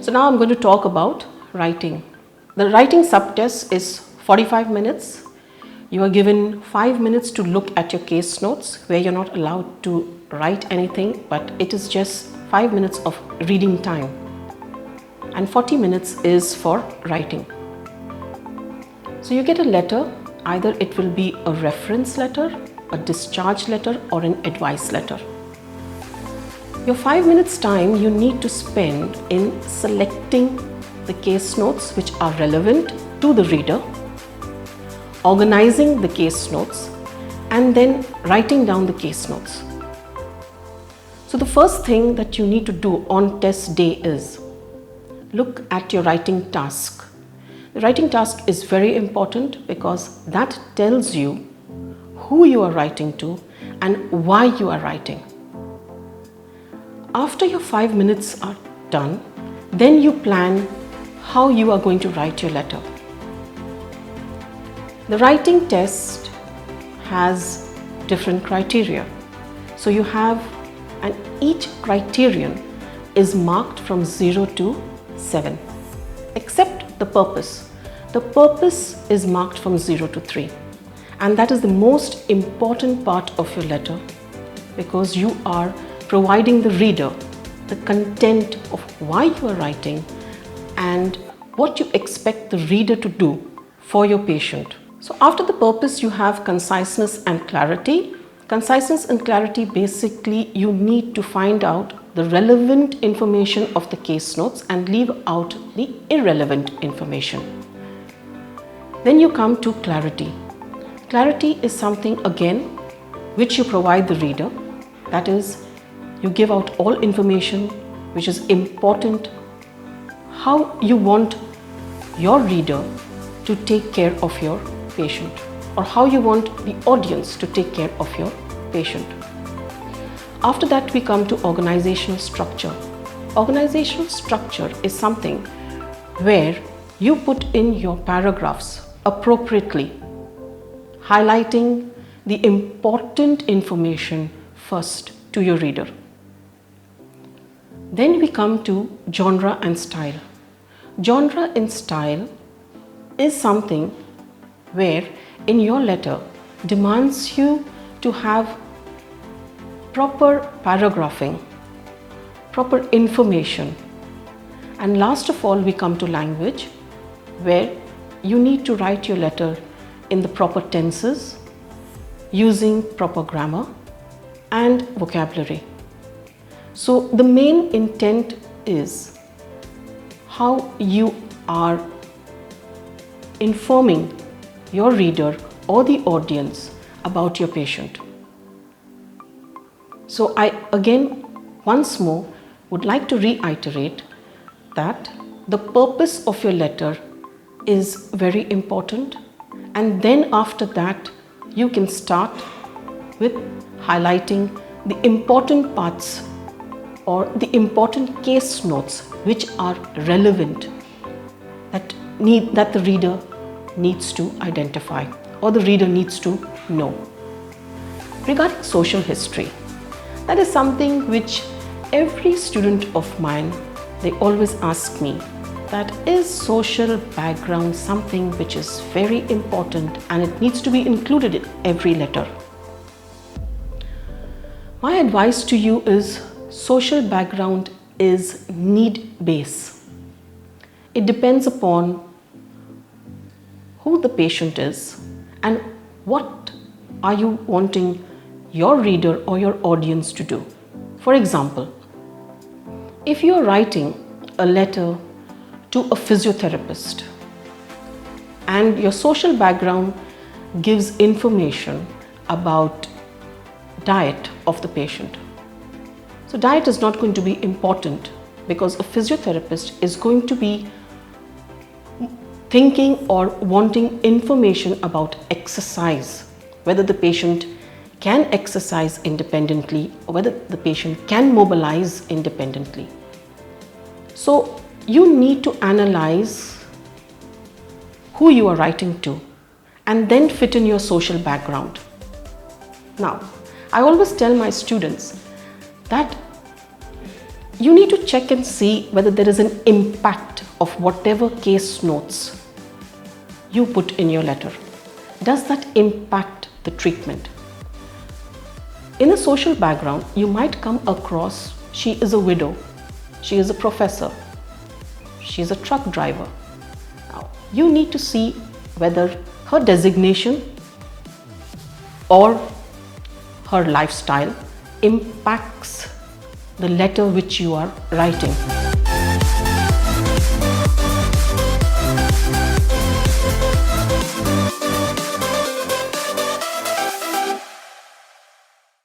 So now I'm going to talk about writing. The writing subtest is 45 minutes. You are given 5 minutes to look at your case notes where you're not allowed to write anything, but it is just 5 minutes of reading time. And 40 minutes is for writing. So you get a letter, either it will be a reference letter, a discharge letter or an advice letter. Your 5 minutes time you need to spend in selecting the case notes which are relevant to the reader, organizing the case notes, and then writing down the case notes. So the first thing that you need to do on test day is look at your writing task. The writing task is very important because that tells you who you are writing to and why you are writing. After your 5 minutes are done, then you plan how you are going to write your letter. The writing test has different criteria. So you have, and each criterion is marked from 0 to 7, except the purpose. The purpose is marked from 0 to 3, and that is the most important part of your letter because you are providing the reader the content of why you are writing and what you expect the reader to do for your patient. So after the purpose, you have conciseness and clarity. Conciseness and clarity, basically you need to find out the relevant information of the case notes and leave out the irrelevant information. Then you come to clarity. Clarity is something again which you provide the reader. That is, you give out all information which is important, how you want your reader to take care of your patient, or how you want the audience to take care of your patient. After that, we come to organizational structure. Organizational structure is something where you put in your paragraphs appropriately, highlighting the important information first to your reader. Then we come to genre and style. Genre and style is something where in your letter demands you to have proper paragraphing, proper information. And last of all, we come to language, where you need to write your letter in the proper tenses, using proper grammar and vocabulary. So the main intent is how you are informing your reader or the audience about your patient. So I again once more would like to reiterate that the purpose of your letter is very important, and then after that you can start with highlighting the important parts or the important case notes which are relevant that the reader needs to identify or the reader needs to know. Regarding social history, that is something which every student of mine, they always ask me, that is social background something which is very important and it needs to be included in every letter. My advice to you is social background is need-based. It depends upon who the patient is and what are you wanting your reader or your audience to do. For example, if you are writing a letter to a physiotherapist and your social background gives information about diet of the patient. So diet is not going to be important because a physiotherapist is going to be thinking or wanting information about exercise, whether the patient can exercise independently or whether the patient can mobilize independently. So you need to analyze who you are writing to and then fit in your social background. Now, I always tell my students that You need to check and see whether there is an impact of whatever case notes you put in your letter. Does that impact the treatment? In a social background, you might come across she is a widow, she is a professor, she is a truck driver. Now, you need to see whether her designation or her lifestyle impacts the letter which you are writing.